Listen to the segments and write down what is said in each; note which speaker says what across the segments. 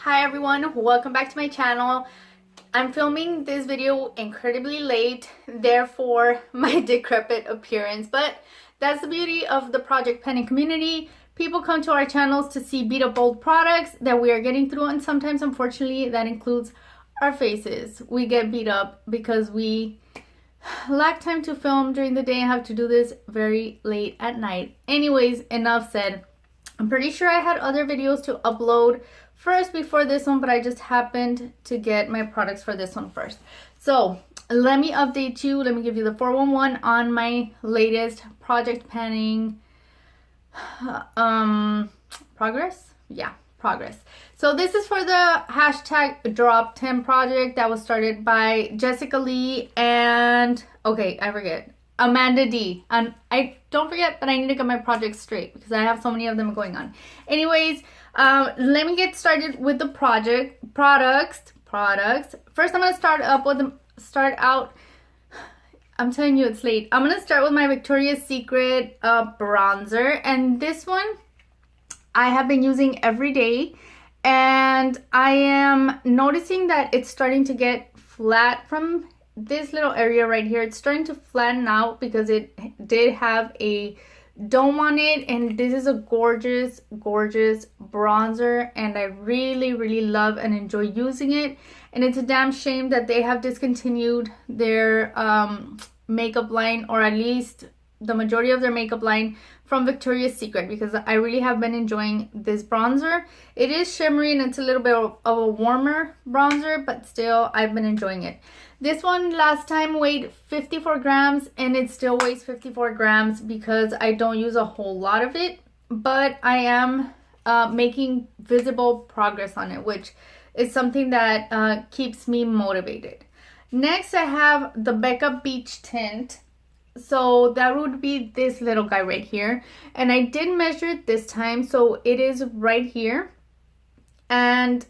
Speaker 1: Hi everyone, welcome back to my channel. I'm filming this video incredibly late, therefore my decrepit appearance, but that's the beauty of the Project Penny community. People come to our channels to see beat up old products that we are getting through, and sometimes unfortunately that includes our faces. We get beat up because we lack time to film during the day and have to do this very late at night. Anyways, enough said. I'm pretty sure I had other videos to upload first before this one, but I just happened to get my products for this one first. So let me update you. Let me give you the 411 on my latest project panning progress. So this is for the hashtag drop 10 project that was started by Jessica Lee and Amanda D. And I don't forget, but I need to get my projects straight because I have so many of them going on. Anyways, let me get started with the products. First, I'm gonna start out. I'm telling you, it's late. I'm gonna start with my Victoria's Secret bronzer, and this one I have been using every day, and I am noticing that it's starting to get flat from this little area right here. It's starting to flatten out because it did have a dome on it, and this is a gorgeous bronzer, and I really love and enjoy using it. And it's a damn shame that they have discontinued their makeup line, or at least the majority of their makeup line from Victoria's Secret, because I really have been enjoying this bronzer. It is shimmery and it's a little bit of a warmer bronzer, but still I've been enjoying it. This one last time weighed 54 grams, and it still weighs 54 grams because I don't use a whole lot of it, but I am making visible progress on it, which is something that keeps me motivated. Next, I have the Becca Beach Tint. So that would be this little guy right here, and I did measure it this time, so it is right here, and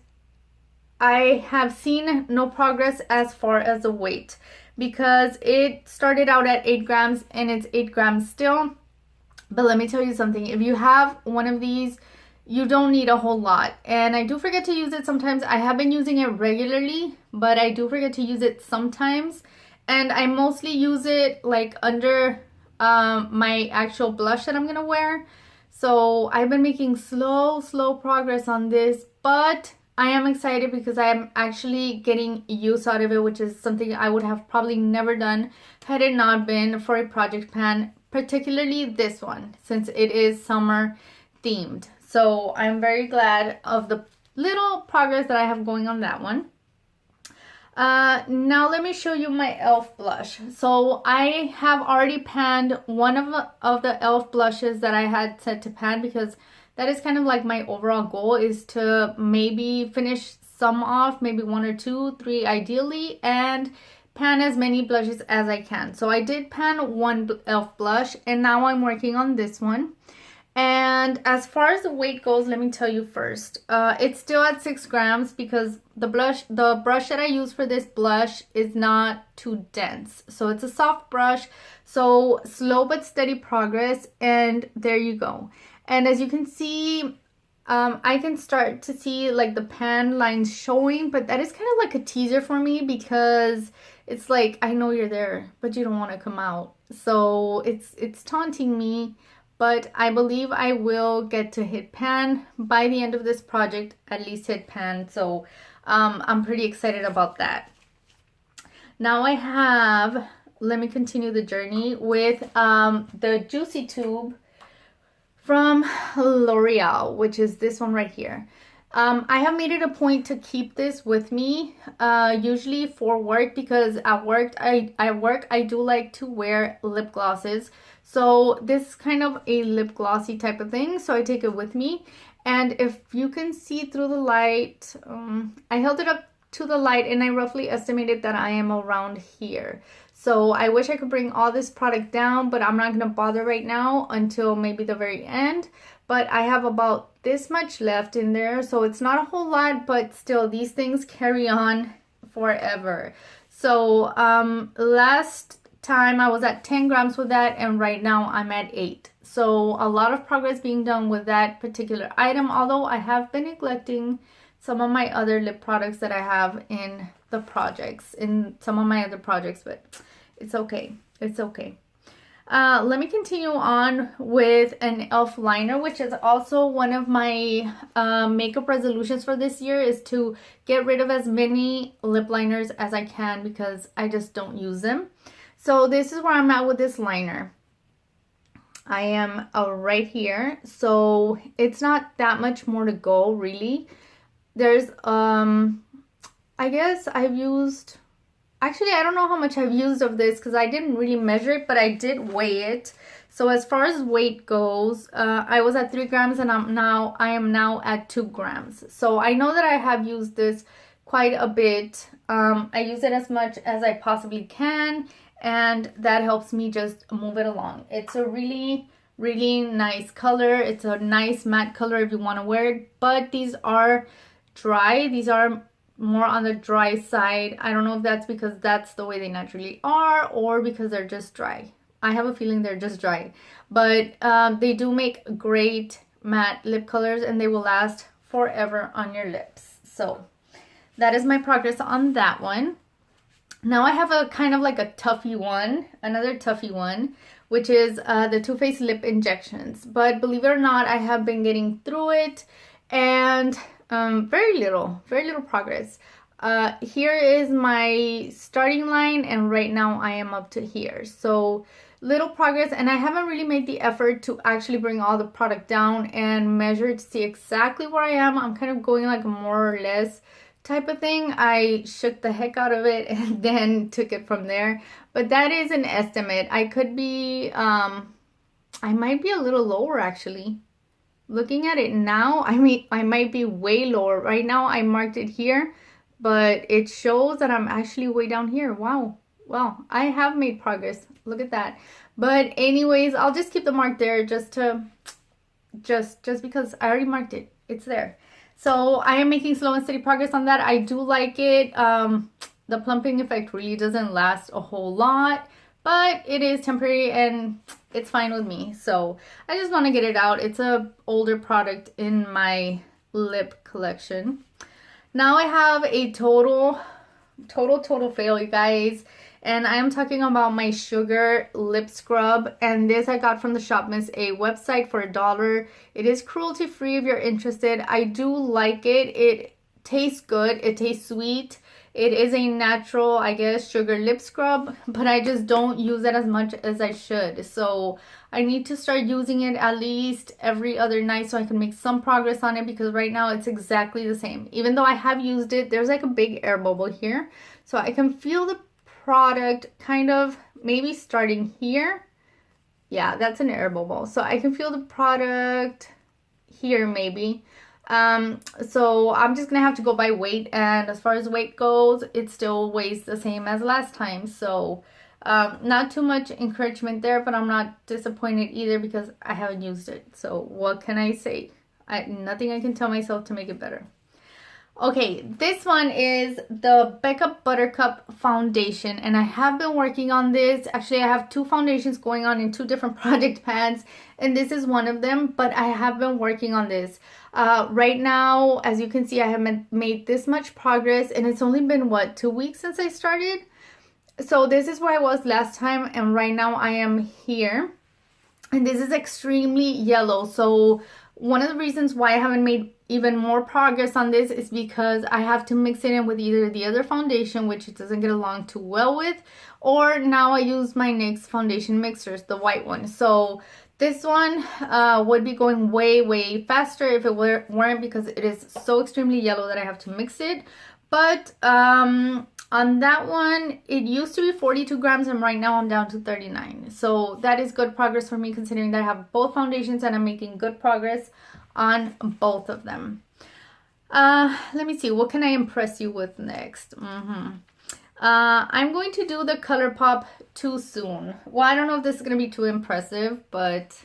Speaker 1: I have seen no progress as far as the weight because it started out at 8 grams and it's 8 grams still. But let me tell you something, if you have one of these, you don't need a whole lot. And I do forget to use it sometimes. I have been using it regularly, but I do forget to use it sometimes. And I mostly use it like under my actual blush that I'm gonna wear. So I've been making slow progress on this, but I am excited because I am actually getting use out of it, which is something I would have probably never done had it not been for a project pan, particularly this one, since it is summer themed. So I'm very glad of the little progress that I have going on that one. Now let me show you my e.l.f. blush. So I have already panned one of the e.l.f. blushes that I had set to pan, because that is kind of like my overall goal, is to maybe finish some off, maybe 1 or 2, 3 ideally, and pan as many blushes as I can. So I did pan one e.l.f. blush, and now I'm working on this one. And as far as the weight goes, let me tell you first, it's still at 6 grams because the brush that I use for this blush is not too dense. So it's a soft brush, so slow but steady progress, and there you go. And as you can see, I can start to see like the pan lines showing, but that is kind of like a teaser for me because it's like, I know you're there, but you don't want to come out. So it's taunting me. But I believe I will get to hit pan by the end of this project, at least hit pan. So I'm pretty excited about that. Now I have, let me continue the journey with the Juicy Tube from L'Oreal, which is this one right here. I have made it a point to keep this with me, usually for work, because at work I do like to wear lip glosses. So this is kind of a lip glossy type of thing, so I take it with me. And if you can see through the light, I held it up to the light and I roughly estimated that I am around here. So I wish I could bring all this product down, but I'm not going to bother right now until maybe the very end. But I have about this much left in there, so it's not a whole lot, but still these things carry on forever. So last time I was at 10 grams with that, and right now I'm at 8. So a lot of progress being done with that particular item, although I have been neglecting some of my other lip products that I have in the projects, in some of my other projects, but it's okay. It's okay. Let me continue on with an e.l.f. liner, which is also one of my makeup resolutions for this year, is to get rid of as many lip liners as I can because I just don't use them. So this is where I'm at with this liner. I am right here, so it's not that much more to go really. There's I guess I've used, actually I don't know how much I've used of this because I didn't really measure it, but I did weigh it. So as far as weight goes, I was at 3 grams and I am now at 2 grams. So I know that I have used this quite a bit. I use it as much as I possibly can, and that helps me just move it along. It's a really, really nice color. It's a nice matte color if you want to wear it, but these are dry. These are more on the dry side. I don't know if that's because that's the way they naturally are or because they're just dry. I have a feeling they're just dry, but they do make great matte lip colors and they will last forever on your lips. So that is my progress on that one. Now I have a kind of like a toughy one, another toughy one, which is the Too Faced lip injections. But believe it or not, I have been getting through it and very little progress. Here is my starting line, and right now I am up to here. So little progress, and I haven't really made the effort to actually bring all the product down and measure to see exactly where I am. I'm kind of going like a more or less type of thing. I shook the heck out of it and then took it from there. But that is an estimate. I could be, I might be a little lower actually. Looking at it now, I might be way lower. Right now I marked it here, but it shows that I'm actually way down here. Wow. Well, I have made progress. Look at that. But anyways, I'll just keep the mark there just because I already marked it. It's there. So I am making slow and steady progress on that. I do like it. The plumping effect really doesn't last a whole lot, but it is temporary and it's fine with me. So I just want to get it out. It's a older product in my lip collection. Now I have a total fail, you guys. And I am talking about my Sugar Lip Scrub. And this I got from the Shop Miss A website for $1. It is cruelty free if you're interested. I do like it. It tastes good. It tastes sweet. It is a natural, I guess, sugar lip scrub. But I just don't use it as much as I should. So I need to start using it at least every other night so I can make some progress on it. Because right now it's exactly the same. Even though I have used it, there's like a big air bubble here. So I can feel the product kind of maybe starting here. Yeah, that's an air bubble. So I can feel the product here maybe. So I'm just gonna have to go by weight, and as far as weight goes, it still weighs the same as last time. So not too much encouragement there, but I'm not disappointed either because I haven't used it. So what can I say? Nothing I can tell myself to make it better. Okay, this one is the Buttercup Foundation, and I have been working on this. Actually, I have 2 foundations going on in 2 different project pans, and this is one of them, but I have been working on this. Right now, as you can see, I haven't made this much progress, and it's only been, what, 2 weeks since I started? So this is where I was last time, and right now I am here, and this is extremely yellow. So one of the reasons why I haven't made even more progress on this is because I have to mix it in with either the other foundation, which it doesn't get along too well with, or now I use my NYX foundation mixers, the white one. So this one would be going way faster if it weren't because it is so extremely yellow that I have to mix it. But on that one, it used to be 42 grams and right now I'm down to 39. So that is good progress for me considering that I have both foundations and I'm making good progress on both of them. Let me see, what can I impress you with next? I'm going to do the Colourpop Too Soon. Well, I don't know if this is going to be too impressive, but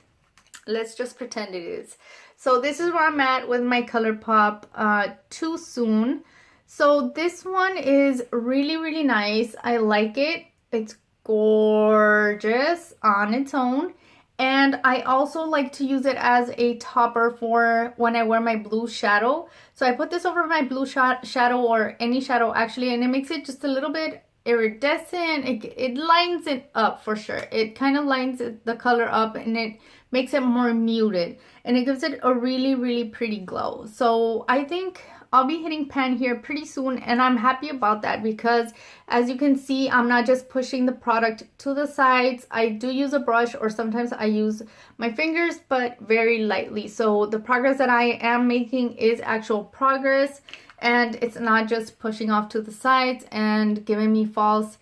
Speaker 1: let's just pretend it is. So this is where I'm at with my Colourpop Too Soon. So this one is really nice. I like it. It's gorgeous on its own. And I also like to use it as a topper for when I wear my blue shadow. So I put this over my blue shadow, or any shadow actually, and it makes it just a little bit iridescent. It lines it up for sure. It kind of lines the color up, and it makes it more muted, and it gives it a really, really pretty glow. So I think I'll be hitting pan here pretty soon, and I'm happy about that because as you can see, I'm not just pushing the product to the sides. I do use a brush, or sometimes I use my fingers, but very lightly. So the progress that I am making is actual progress, and it's not just pushing off to the sides and giving me false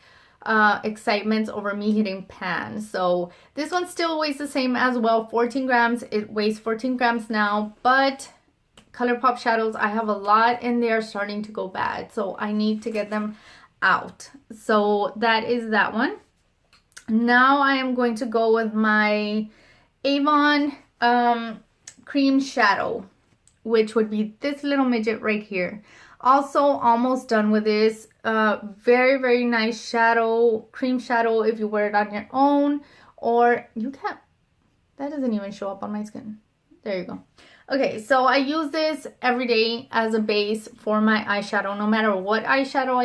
Speaker 1: excitements over me hitting pan. So this one still weighs the same as well, 14 grams. It weighs 14 grams now, but Colourpop shadows, I have a lot and they're starting to go bad, so I need to get them out. So that is that one. Now I am going to go with my Avon cream shadow, which would be this little midget right here. Also almost done with this. Very, very nice shadow, cream shadow if you wear it on your own, or you can't, that doesn't even show up on my skin. There you go. Okay, so I use this every day as a base for my eyeshadow. No matter what eyeshadow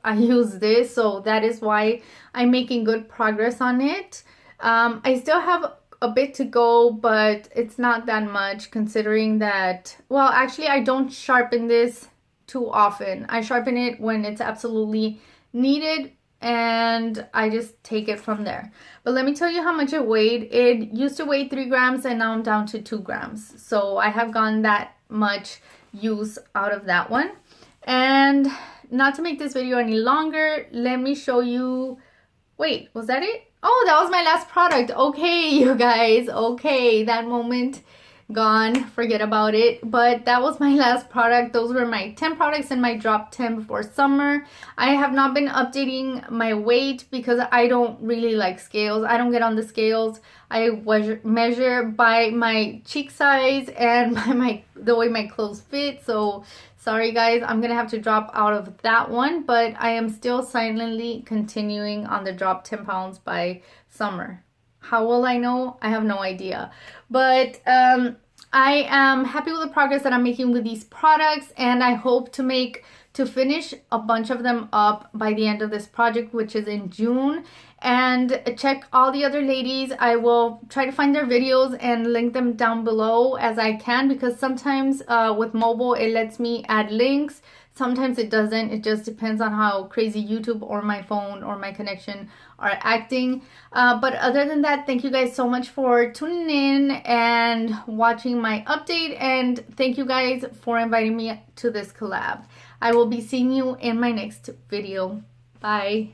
Speaker 1: I use this. So that is why I'm making good progress on it. I still have a bit to go, but it's not that much considering that, well, actually I don't sharpen this too often. I sharpen it when it's absolutely needed, and I just take it from there. But let me tell you how much it weighed. It used to weigh 3 grams and now I'm down to 2 grams. So I have gotten that much use out of that one. And not to make this video any longer, let me show you, wait, was that it? Oh, that was my last product. Okay, you guys, okay, that moment gone, forget about it. But that was my last product. Those were my 10 products in my drop 10 before summer. I have not been updating my weight because I don't really like scales. I don't get on the scales. I measure by my cheek size and by the way my clothes fit. So sorry guys, I'm gonna have to drop out of that one, but I am still silently continuing on the drop 10 pounds by summer. How will I know? I have no idea. But I am happy with the progress that I'm making with these products, and I hope to finish a bunch of them up by the end of this project, which is in June. And check all the other ladies. I will try to find their videos and link them down below as I can, because sometimes with mobile it lets me add links. Sometimes it doesn't. It just depends on how crazy YouTube or my phone or my connection are acting. But other than that, thank you guys so much for tuning in and watching my update. And thank you guys for inviting me to this collab. I will be seeing you in my next video. Bye.